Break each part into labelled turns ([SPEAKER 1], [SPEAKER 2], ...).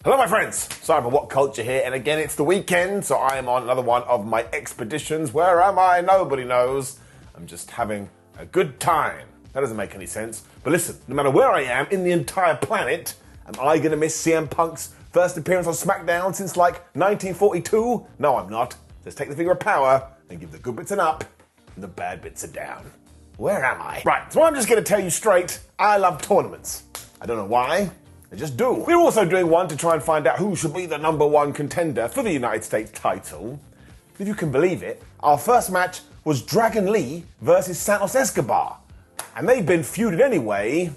[SPEAKER 1] Hello my friends, sorry for WhatCulture here, and again it's the weekend, so I am on another one of my expeditions. Where am I? Nobody knows. I'm just having a good time. That doesn't make any sense. But listen, no matter where I am in the entire planet, am I going to miss CM Punk's first appearance on Smackdown since like 1942? No, I'm not. Just take the finger of power and give the good bits an up and the bad bits a down. Where am I? Right, so I'm just going to tell you straight, I love tournaments. I don't know why. I just do. We're also doing one to try and find out who should be the #1 contender for the United States title. If you can believe it, our first match was Dragon Lee versus Santos Escobar. And they've been feuded anyway.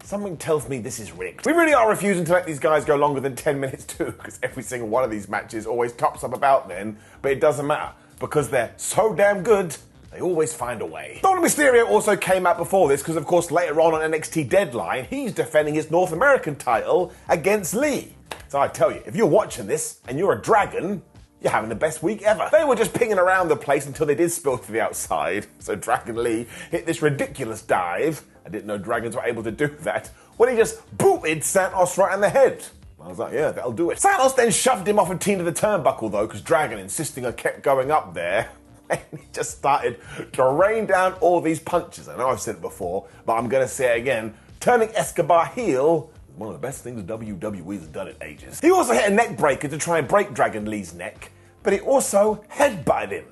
[SPEAKER 1] Something tells me this is rigged. We really are refusing to let these guys go longer than 10 minutes too, because every single one of these matches always tops up about then, but it doesn't matter, because they're so damn good, they always find a way. Dominic Mysterio also came out before this because, of course, later on NXT Deadline, he's defending his North American title against Lee. So I tell you, if you're watching this and you're a dragon, you're having the best week ever. They were just pinging around the place until they did spill to the outside. So Dragon Lee hit this ridiculous dive. I didn't know dragons were able to do that. When he just booted Santos right in the head. I was like, yeah, that'll do it. Santos then shoved him off a team to the turnbuckle though, because Dragon, insisting I kept going up there, and he just started to rain down all these punches. I know I've said it before, but I'm going to say it again. Turning Escobar heel is one of the best things WWE has done in ages. He also hit a neck breaker to try and break Dragon Lee's neck, but he also headbutted him.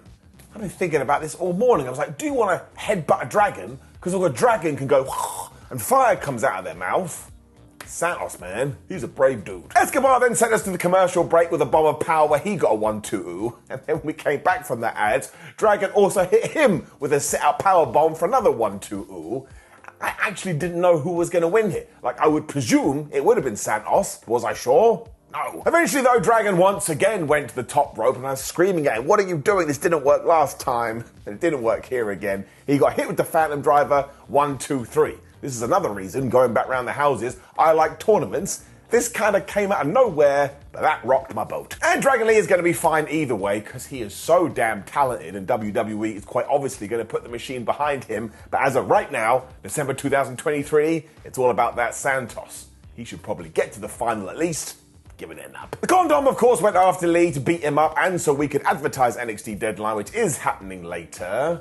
[SPEAKER 1] I've been thinking about this all morning. I was like, do you want to headbutt a dragon? Because a dragon can go and fire comes out of their mouth. Santos, man, he's a brave dude. Escobar then sent us to the commercial break with a bomb of power where he got a 1-2-2. And then when we came back from that ad, Dragon also hit him with a set-out power bomb for another 1-2-2. I actually didn't know who was going to win here. Like, I would presume it would have been Santos. Was I sure? No. Eventually, though, Dragon once again went to the top rope, and I was screaming at him, what are you doing? This didn't work last time. And it didn't work here again. He got hit with the Phantom Driver, 1-2-3. This is another reason, going back around the houses, I like tournaments. This kind of came out of nowhere, but that rocked my boat. And Dragon Lee is going to be fine either way, because he is so damn talented, and WWE is quite obviously going to put the machine behind him. But as of right now, December 2023, it's all about that Santos. He should probably get to the final at least. Give it an up. The Condom, of course, went after Lee to beat him up, and so we could advertise NXT Deadline, which is happening later.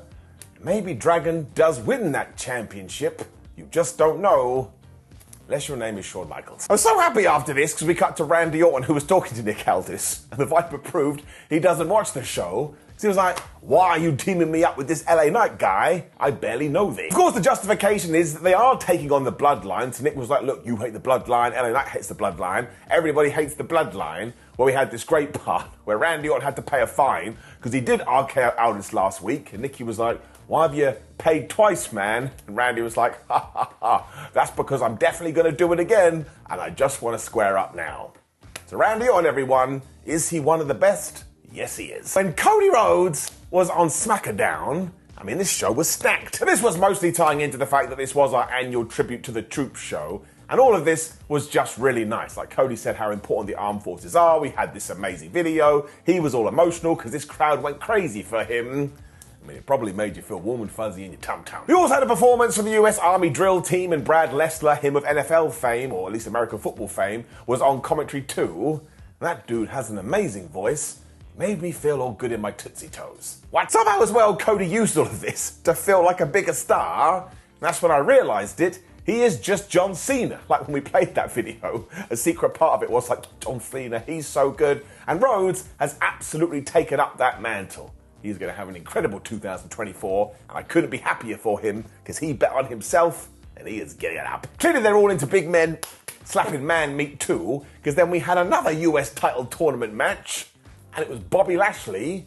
[SPEAKER 1] Maybe Dragon does win that championship. You just don't know, unless your name is Shawn Michaels. I was so happy after this because we cut to Randy Orton, who was talking to Nick Aldis, and the Viper proved he doesn't watch the show. So he was like, why are you teaming me up with this LA Knight guy? I barely know this. Of course, the justification is that they are taking on the Bloodline. So Nick was like, look, you hate the Bloodline, LA Knight hates the Bloodline, everybody hates the Bloodline. Well, we had this great part where Randy Orton had to pay a fine because he did RKO Aldis last week, and Nikki was like, why have you paid twice, man? And Randy was like, ha ha ha, that's because I'm definitely going to do it again, and I just want to square up now. So Randy Orton, everyone, is he one of the best? Yes, he is. When Cody Rhodes was on Smackdown, I mean, this show was stacked. And this was mostly tying into the fact that this was our annual tribute to the Troops show, and all of this was just really nice. Like Cody said how important the armed forces are, we had this amazing video, he was all emotional because this crowd went crazy for him. I mean, it probably made you feel warm and fuzzy in your tum-tum. We also had a performance from the US Army drill team, and Brad Lessler, him of NFL fame, or at least American football fame, was on commentary too. That dude has an amazing voice. Made me feel all good in my Tootsie Toes. What? Somehow as well, Cody used all of this to feel like a bigger star. And that's when I realized it. He is just John Cena. Like when we played that video, a secret part of it was like, John Cena, he's so good. And Rhodes has absolutely taken up that mantle. He's going to have an incredible 2024, and I couldn't be happier for him because he bet on himself, and he is getting it up. Clearly, they're all into big men slapping man meat too, because then we had another US title tournament match, and it was Bobby Lashley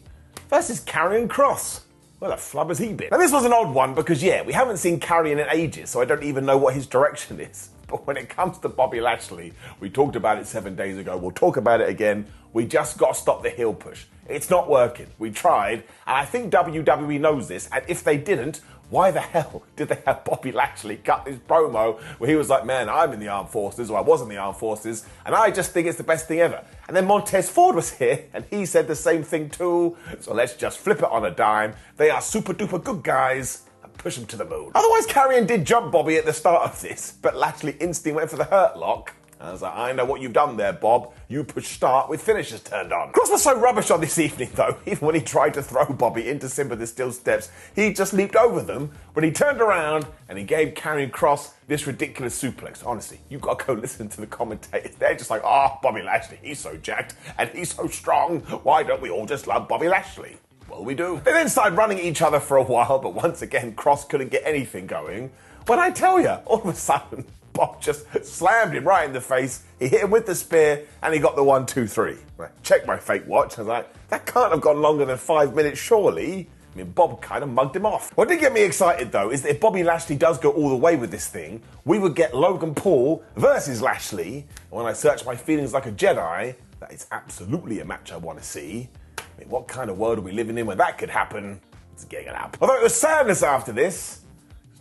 [SPEAKER 1] versus Karrion Kross. Where the flub has he been? Now, this was an odd one because, yeah, we haven't seen Karrion in ages, so I don't even know what his direction is. But when it comes to Bobby Lashley, we talked about it 7 days ago. We'll talk about it again. We just got to stop the heel push. It's not working. We tried, and I think WWE knows this, and if they didn't, why the hell did they have Bobby Lashley cut this promo where he was like, man, I'm in the armed forces, or I was in the armed forces, and I just think it's the best thing ever. And then Montez Ford was here, and he said the same thing too, so let's just flip it on a dime. They are super duper good guys, and push them to the moon. Otherwise, Karrion did jump Bobby at the start of this, but Lashley instantly went for the hurt lock, I was like, I know what you've done there, Bob. You push start with finishers turned on. Kross was so rubbish on this evening, though. Even when he tried to throw Bobby into Sympathy Steel Steps, he just leaped over them. But he turned around and he gave Karrion Kross this ridiculous suplex. Honestly, you've got to go listen to the commentators. They're just like, oh, Bobby Lashley, he's so jacked and he's so strong. Why don't we all just love Bobby Lashley? Well, we do. They then started running at each other for a while, but once again, Kross couldn't get anything going. When I tell you, all of a sudden, Bob just slammed him right in the face. He hit him with the spear, and he got the 1, 2, 3. I checked my fake watch. I was like, that can't have gone longer than 5 minutes, surely. I mean, Bob kind of mugged him off. What did get me excited, though, is that if Bobby Lashley does go all the way with this thing, we would get Logan Paul versus Lashley. And when I search my feelings like a Jedi, that is absolutely a match I want to see. I mean, what kind of world are we living in where that could happen? It's getting it up. Although it was sadness after this,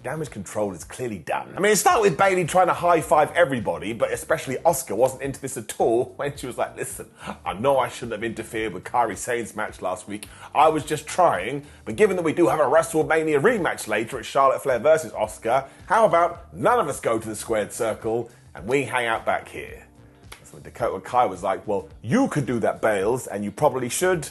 [SPEAKER 1] damage control is clearly done. I mean, it started with Bayley trying to high-five everybody, but especially Asuka wasn't into this at all when she was like, listen, I know I shouldn't have interfered with Kairi Sane's match last week. I was just trying, but given that we do have a WrestleMania rematch later at Charlotte Flair versus Asuka, how about none of us go to the squared circle and we hang out back here? So Dakota Kai was like, well, you could do that, Bales, and you probably should,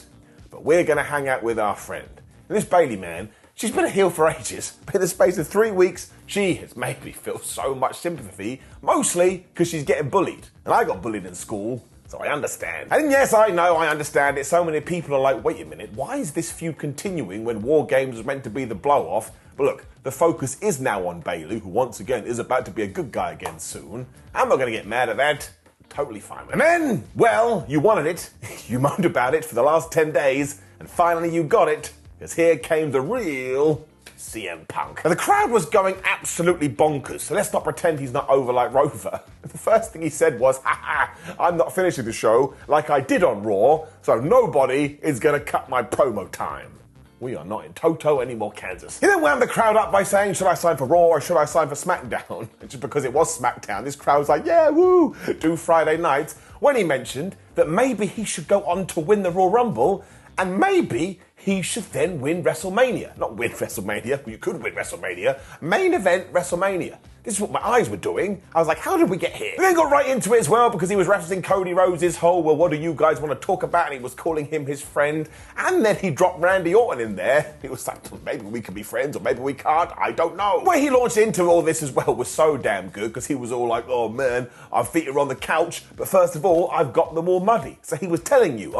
[SPEAKER 1] but we're going to hang out with our friend. And this Bayley, man, she's been a heel for ages, but in the space of 3 weeks, she has made me feel so much sympathy, mostly because she's getting bullied. And I got bullied in school, so I understand. And yes, I know, I understand it. So many people are like, wait a minute, why is this feud continuing when War Games was meant to be the blow-off? But look, the focus is now on Bayley, who once again is about to be a good guy again soon. I'm not going to get mad at that. Totally fine. And then, well, you wanted it. You moaned about it for the last 10 days, and finally you got it. Because here came the real CM Punk. Now, the crowd was going absolutely bonkers, so let's not pretend he's not over like Rover. The first thing he said was, I'm not finishing the show like I did on Raw, so nobody is going to cut my promo time. We are not in Toto anymore, Kansas. He then wound the crowd up by saying, should I sign for Raw or should I sign for SmackDown? And just because it was SmackDown, this crowd was like, yeah, woo, do Friday nights, when he mentioned that maybe he should go on to win the Royal Rumble, and maybe he should then win WrestleMania. Not win WrestleMania, you could win WrestleMania. Main event WrestleMania. This is what my eyes were doing. I was like, how did we get here? We then got right into it as well because he was referencing Cody Rhodes' whole, well, what do you guys want to talk about? And he was calling him his friend. And then he dropped Randy Orton in there. He was like, maybe we can be friends or maybe we can't. I don't know. The way he launched into all this as well was so damn good because he was all like, oh man, our feet are on the couch. But first of all, I've got them all muddy. So he was telling you,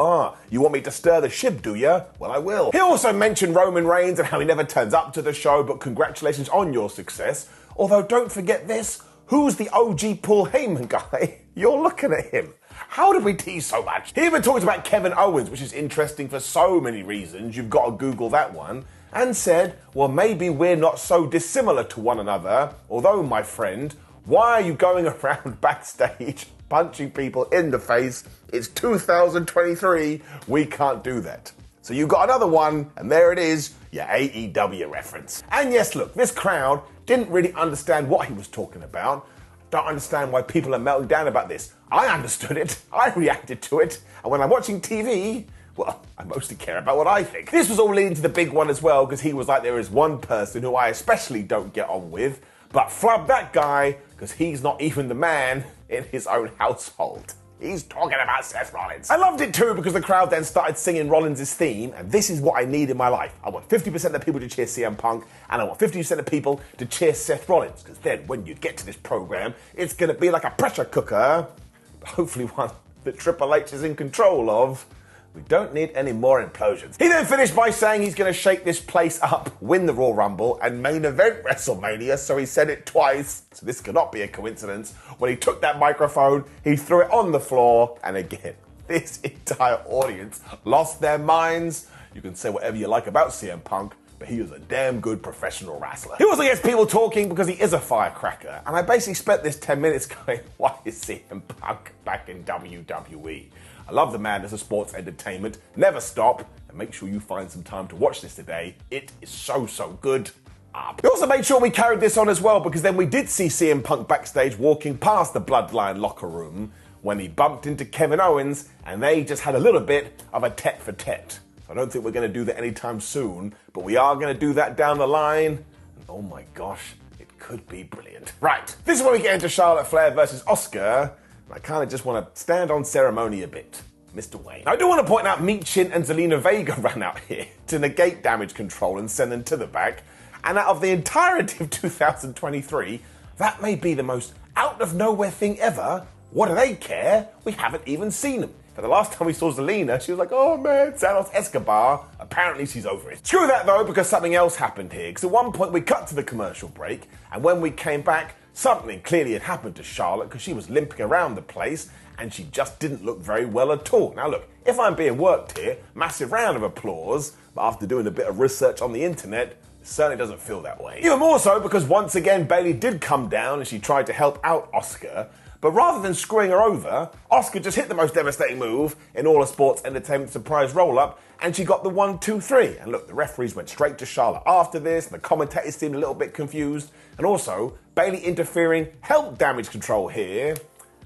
[SPEAKER 1] you want me to stir the ship, do you? Well, I will. He also mentioned Roman Reigns and how he never turns up to the show, but congratulations on your success. Although, don't forget this, who's the OG Paul Heyman guy? You're looking at him. How did we tease so much? He even talked about Kevin Owens, which is interesting for so many reasons. You've got to Google that one. And said, well, maybe we're not so dissimilar to one another. Although, my friend, why are you going around backstage punching people in the face? It's 2023. We can't do that. So you got another one, and there it is, your AEW reference. And yes, look, this crowd didn't really understand what he was talking about. Don't understand why people are melting down about this. I understood it, I reacted to it, and when I'm watching TV, well, I mostly care about what I think. This was all leading to the big one as well, because he was like, there is one person who I especially don't get on with, but flub that guy, because he's not even the man in his own household. He's talking about Seth Rollins. I loved it too because the crowd then started singing Rollins' theme, and this is what I need in my life. I want 50% of the people to cheer CM Punk, and I want 50% of people to cheer Seth Rollins, because then when you get to this program, it's going to be like a pressure cooker, but hopefully one that Triple H is in control of. We don't need any more implosions. He then finished by saying he's going to shake this place up, win the Royal Rumble, and main event WrestleMania, so he said it twice. So this cannot be a coincidence. When he took that microphone, he threw it on the floor, and again, this entire audience lost their minds. You can say whatever you like about CM Punk, but he is a damn good professional wrestler. He also gets people talking because he is a firecracker, and I basically spent this 10 minutes going, why is CM Punk back in WWE? I love the man as a sports entertainment. Never stop, and make sure you find some time to watch this today. It is so good. We also made sure we carried this on as well, because then we did see CM Punk backstage walking past the Bloodline locker room when he bumped into Kevin Owens, and they just had a little bit of a tete-for-tete. So I don't think we're going to do that anytime soon, but we are going to do that down the line. And oh my gosh, it could be brilliant. Right, this is when we get into Charlotte Flair versus Asuka. I kind of just want to stand on ceremony a bit. Mr. Wayne. Now, I do want to point out Michin and Zelina Vega ran out here to negate damage control and send them to the back. And out of the entirety of 2023, that may be the most out-of-nowhere thing ever. What do they care? We haven't even seen them. But the last time we saw Zelina, she was like, oh man, Santos Escobar. Apparently she's over it. Screw that though, because something else happened here. Because at one point we cut to the commercial break, and when we came back, something clearly had happened to Charlotte because she was limping around the place and she just didn't look very well at all. Now look, if I'm being worked here, massive round of applause, but after doing a bit of research on the internet, it certainly doesn't feel that way. Even more so because once again Bayley did come down and she tried to help out Asuka, but rather than screwing her over, Asuka just hit the most devastating move in all of sports entertainment surprise roll-up, and she got the 1, 2, 3. And look, the referees went straight to Charlotte after this, and the commentators seemed a little bit confused. And also, Bayley interfering helped damage control here.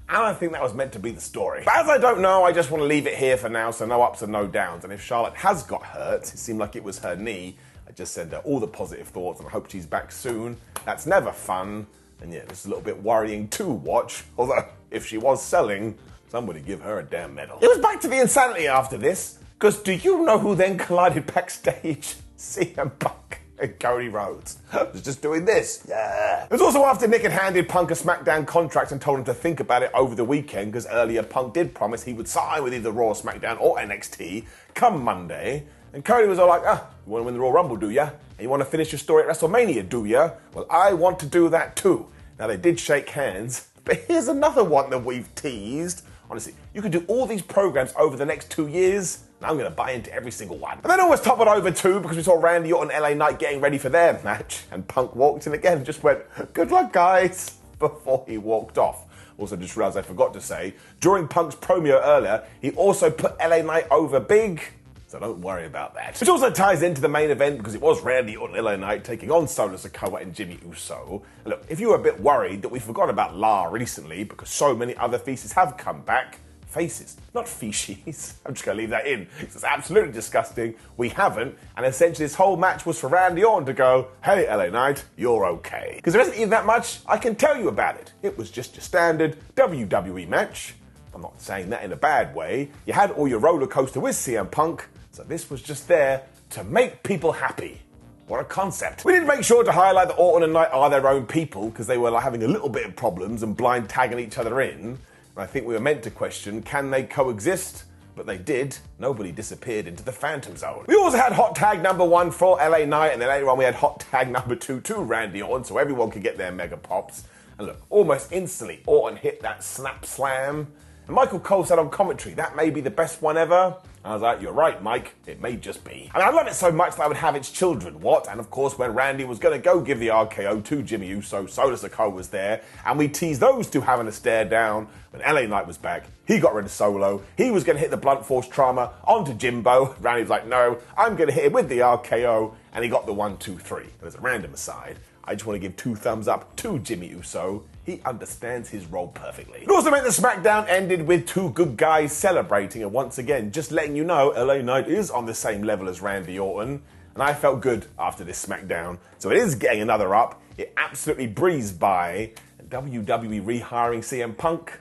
[SPEAKER 1] And I think that was meant to be the story. But as I don't know, I just want to leave it here for now, so no ups and no downs. And if Charlotte has got hurt, it seemed like it was her knee, I just send her all the positive thoughts, and I hope she's back soon. That's never fun. And yeah, this is a little bit worrying to watch. Although, if she was selling, somebody give her a damn medal. It was back to the insanity after this. Because do you know who then collided backstage? CM Punk and Cody Rhodes. Was just doing this. Yeah. It was also after Nick had handed Punk a SmackDown contract and told him to think about it over the weekend, because earlier Punk did promise he would sign with either Raw, SmackDown or NXT come Monday. And Cody was all like, you want to win the Royal Rumble, do ya? And you want to finish your story at WrestleMania, do ya? Well, I want to do that too. Now, they did shake hands, but here's another one that we've teased. Honestly, you could do all these programs over the next 2 years, and I'm going to buy into every single one. And then always top it over too, because we saw Randy Orton and LA Knight getting ready for their match, and Punk walked in again and just went, good luck, guys, before he walked off. Also, just realised I forgot to say, during Punk's promo earlier, he also put LA Knight over big, so don't worry about that. Which also ties into the main event, because it was Randy Orton and LA Knight taking on Solo Sikoa and Jimmy Uso. And look, if you were a bit worried that we forgot about La recently, because so many other faces have come back, faces, not feces. I'm just going to leave that in, because it's absolutely disgusting. We haven't, and essentially this whole match was for Randy Orton to go, hey LA Knight, you're okay. Because there isn't even that much I can tell you about it. It was just your standard WWE match. I'm not saying that in a bad way. You had all your roller coaster with CM Punk, so this was just there to make people happy. What a concept. We did make sure to highlight that Orton and Knight are their own people, because they were like having a little bit of problems and blind tagging each other in. And I think we were meant to question, can they coexist? But they did. Nobody disappeared into the Phantom Zone. We also had hot tag number 1 for LA Knight, and then later on we had hot tag number 2 to Randy Orton, so everyone could get their mega pops. And look, almost instantly, Orton hit that snap slam. And Michael Cole said on commentary, that may be the best one ever. I was like, you're right, Mike, it may just be. I mean, I love it so much that I would have its children, what? And of course, when Randy was going to go give the RKO to Jimmy Uso, Solo Sikoa was there, and we teased those two having a stare down. When LA Knight was back, he got rid of Solo, he was going to hit the blunt force trauma onto Jimbo. Randy was like, no, I'm going to hit him with the RKO, and he got the 1, 2, 3. And as a random aside, I just want to give 2 thumbs up to Jimmy Uso. He understands his role perfectly. It also meant the SmackDown ended with 2 good guys celebrating, and once again, just letting you know LA Knight is on the same level as Randy Orton, and I felt good after this SmackDown. So it is getting another up. It absolutely breezed by, and WWE rehiring CM Punk,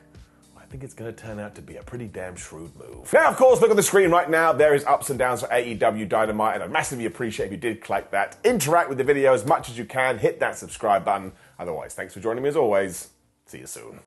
[SPEAKER 1] I think it's going to turn out to be a pretty damn shrewd move. Now, of course, look at the screen right now. There is ups and downs for AEW Dynamite, and I'd massively appreciate if you did click that. Interact with the video as much as you can. Hit that subscribe button. Otherwise, thanks for joining me as always. See you soon.